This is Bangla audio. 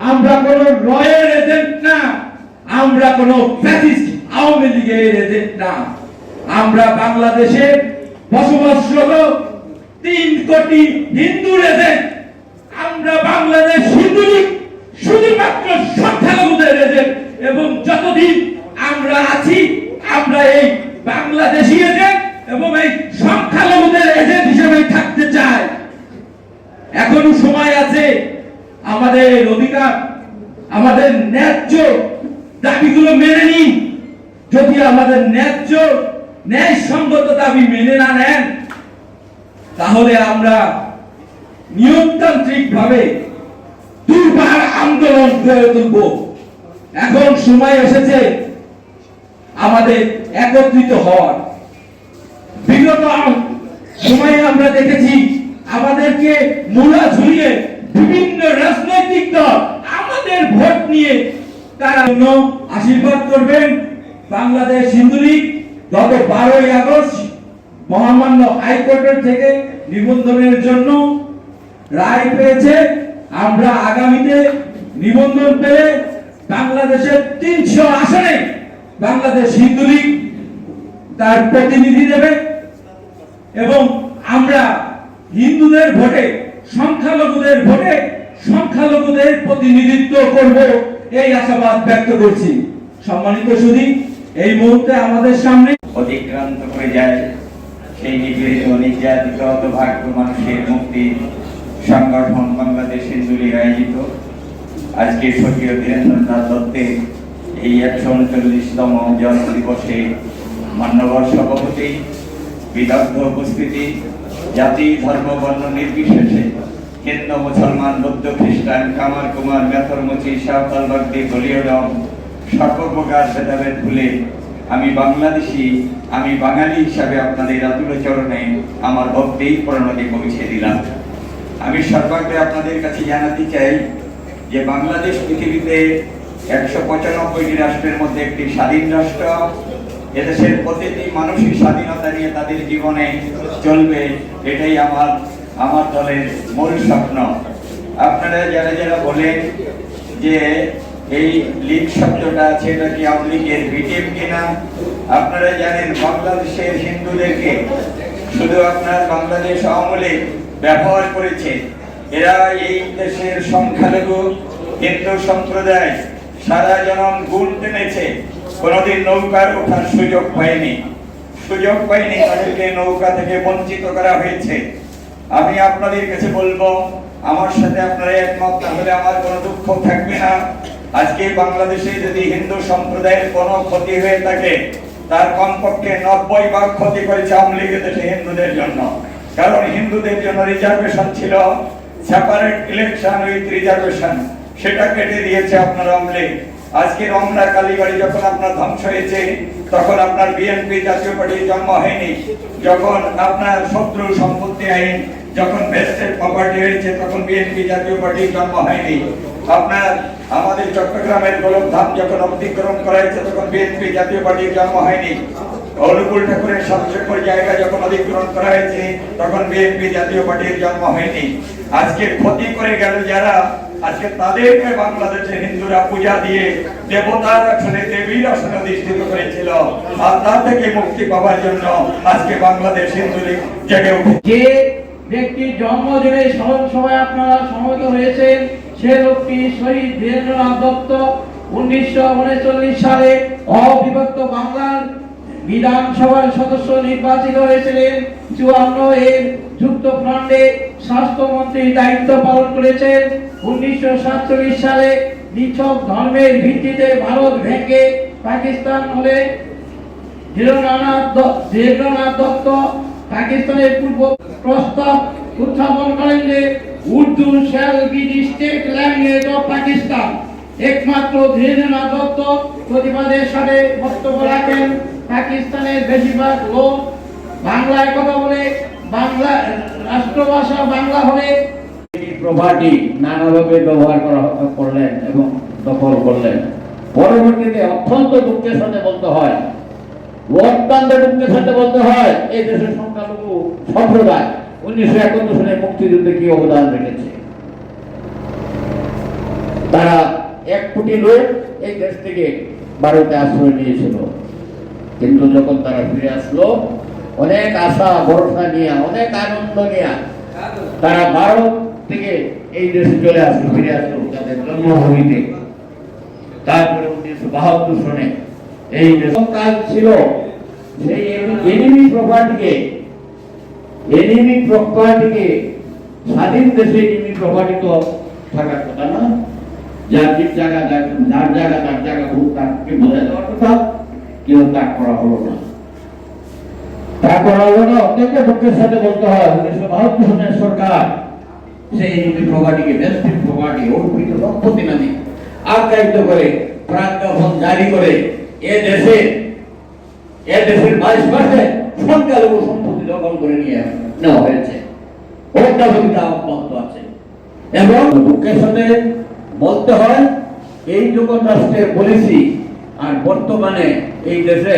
আমরা কোন রয়ের এজেন্ট না, আমরা কোন ফ্যাসিস্ট আওয়ামী লীগের এজেন্ট না। আমরা বাংলাদেশের বসবাসরত 3 কোটি হিন্দুর এজেন্ট। আমরা বাংলাদেশ হিন্দু লীগ শুধুমাত্র সংখ্যালঘুদের এজেন্ট, এবং যতদিন আমরা আছি আমরা এই বাংলাদেশি এজেন্ট এবং এই সংখ্যালঘুদের এজেন্ট হিসেবে থাকতে চাই। এখনো সময় আছে, আমাদের অধিকার, আমাদের ন্যায্য দাবিগুলো মেনে নিন। যদি আমাদের ন্যায্য ন্যায়সঙ্গত দাবি মেনে না নেন, তাহলে আমরা নিয়মতান্ত্রিক ভাবে দুর্বার আন্দোলন গড়ে তুলব। এখন সময় এসেছে আমাদের একত্রিত হওয়ার। বিগত সময়ে আমরা দেখেছি আমাদেরকে মূলা ঝুলিয়ে বিভিন্ন রাজনৈতিক দল আমাদের ভোট নিয়ে তারা আশীর্বাদ করবেন। বাংলাদেশ হিন্দু লীগ গত 12ই আগস্ট মহামান্য হাইকোর্টের থেকে নিবন্ধনের জন্য রায় পেয়েছে। আমরা আগামীতে নিবন্ধন পেলে বাংলাদেশের 300 আসনে বাংলাদেশ হিন্দু লীগ তার প্রতিনিধি দেবে, এবং আমরা হিন্দুদের ভোটে সংখ্যালঘুদের ভোটে সংখ্যালঘুদের প্রতিনিধিত্ব করব, এই আশাবাদ ব্যক্ত করছি। সম্মানিত সুধী, এই মুহূর্তে আমাদের সামনে অতিক্রান্ত করে যায় সেই নিপীড়িত নির্যাতিত ভাগ্য মানুষের মুক্তি সংগঠন বাংলাদেশ হিন্দু লীগ আয়োজিত আজকে স্বর্গীয় ধীরেন্দ্রনাথ দত্তের এই 139তম জন্ম দিবসে মান্যবর সভাপতি, বিদগ্ধ উপস্থিতি, জাতি ধর্ম বর্ণ নির্বিশেষে হিন্দু মুসলমান বৌদ্ধ খ্রিস্টান কামার কুমার মেথর মুচি সাঁওতাল বাগদি গলিয়ডম সর্বপ্রকার ভেদাভেদ ভুলে আমি বাংলাদেশি, আমি বাঙালি হিসাবে আপনাদের আতুল চরণে আমার ভক্তি প্রণতি পৌঁছে দিলাম। আমি সর্বাগ্রে আপনাদের কাছে জানাতে চাই যে বাংলাদেশ পৃথিবীতে 195টি রাষ্ট্রের মধ্যে একটি স্বাধীন রাষ্ট্র। এদেশের প্রতিটি মানুষই স্বাধীনতা নিয়ে তাদের জীবনে চলবে, এটাই আমার দলের মূল স্বপ্ন। আপনারা যারা যারা বলেন যে এই লীগ শব্দটা আছে, এটা কি আওয়ামী লীগের ভিটিম কিনা, আপনারা জানেন বাংলাদেশের হিন্দুদেরকে শুধু আপনার বাংলাদেশ আওয়ামী লীগ ব্যবহার করেছে। এরা এই দেশের সংখ্যালঘু হিন্দু সম্প্রদায় সারা জনম গুণ টেনেছে, কোনোদিন নৌকার ওঠার সুযোগ পায়নি, তাদেরকে নৌকা থেকে বঞ্চিত করা হয়েছে। আমি আপনাদের কাছে বলবো, আমার সাথে আপনারা একমত না হলে আমার কোনো দুঃখ থাকবে না। আজকে বাংলাদেশে যদি হিন্দু সম্প্রদায়ের কোনো ক্ষতি হয়ে থাকে, তার কমপক্ষে 90 ভাগ ক্ষতি করেছে আওয়ামী লীগ দেশে হিন্দুদের জন্য। কারণ হিন্দুদের জন্য রিজার্ভেশন ছিল, সেপারেট ইলেকশন উইথ রিজার্ভেশন, সেটা কেটে দিয়েছে আপনার আওয়ামী লীগ। আজকে রমনা কালীবাড়ি যখন আপনার ধ্বংস হয়েছে, তখন আপনার বিএনপি জাতীয় পার্টির জন্ম হয়নি। যখন আপনার শত্রু সম্পত্তি আইন যখন ভেস্টেড প্রপার্টি হয়েছে, তখন বিএনপি জাতীয় পার্টির জন্ম হয়নি। আপনার আমাদের চট্টগ্রামের গোলকধাম যখন অতিক্রম করা হয়েছে, তখন বিএনপি জাতীয় পার্টির জন্ম হয়নি। অনুকূল ঠাকুরের সবচেয়ে জায়গা যখন অধিগ্রহণ করা হয়েছে, তখন বিএনপি জাতীয় পার্টির জন্ম হয়নি। আজকে ক্ষতি করে গেল যারা, আজকে তাদেরকে বাংলাদেশের হিন্দুরা পূজা দিয়ে দেবতার আসনে দেবীর আসনে অধিষ্ঠিত করেছিল, আর তা থেকে মুক্তি পাওয়ার জন্য আজকে বাংলাদেশ হিন্দু লীগ জেগে উঠেছে। যে ব্যক্তির জন্মদিনে স্মরণ সভায় আপনারা সমবেত হয়েছেন, সে লোকটি শহীদ ধীরেন্দ্রনাথ দত্ত। 1939 সালে অবিভক্ত বাংলার বিধানসভার সদস্য নির্বাচিত হয়েছিলেন। 54 এর যুক্তফ্রন্টে স্বাস্থ্যমন্ত্রীর দায়িত্ব পালন করেছেন। 1947 সালে নিছক ধর্মের ভিত্তিতে ভারত ভেঙে পাকিস্তান হলে ধীরেন্দ্রনাথ দত্ত পাকিস্তানের পূর্ব প্রস্তাব উত্থাপন করেন যে Urdu shall be the state language of Pakistan. একমাত্র ধীরেন্দ্রনাথ দত্ত প্রতিবাদের সাথে বক্তব্য রাখেন। পাকিস্তানের বেশিরভাগ লোক বাংলায় কথা বলে, বাংলা রাষ্ট্রভাষা বাংলা হলে প্রপার্টি নানাভাবে ব্যবহার করলেন এবং দখল করলেন। পরবর্তীতে অত্যন্ত দুঃখের সাথে বলতে হয়, এই দেশের সংখ্যালঘু সম্প্রদায় 1971 সালে মুক্তিযুদ্ধে কি অবদান রেখেছে। তারা 1 কোটি লোক এই দেশ থেকে ভারতে আশ্রয় নিয়েছিল, কিন্তু যখন তারা ফিরে আসলো অনেক আশা ভরসা নিয়ে, অনেক আনন্দ নিয়ে তারা ভারত থেকে এই দেশে চলে আসলো, ফিরে আসলো তাদের জন্মভূমিতে। তারপরে 1972 সনে এই কাজ ছিল সেই এনিমি প্রপার্টিকে স্বাধীন দেশে এনিমি প্রপার্টি তো থাকার কথা না, যার জায়গা তার জায়গা ভূত তাকে বোঝা দেওয়ার কথা, কেউ তা করা হলো না। অত্যন্ত দুঃখের সাথে বলতে হয় 1972 সনের সরকার সেই এনিমি প্রপার্টিকে বেস্টিক প্রপার্টি অর্পিত সম্পত্তি নামে আখ্যায়িত করে প্রাজ্ঞাপন জারি করে এ দেশের 22% সংখ্যালঘু সম্পত্তি দখল করে নিয়ে নেওয়া হয়েছে, অত্যাধুনিকতা অব্যাহত আছে। এবং দুঃখের সাথে বলতে হয় এই যুগ রাষ্ট্রের পলিসি আর বর্তমানে এই দেশে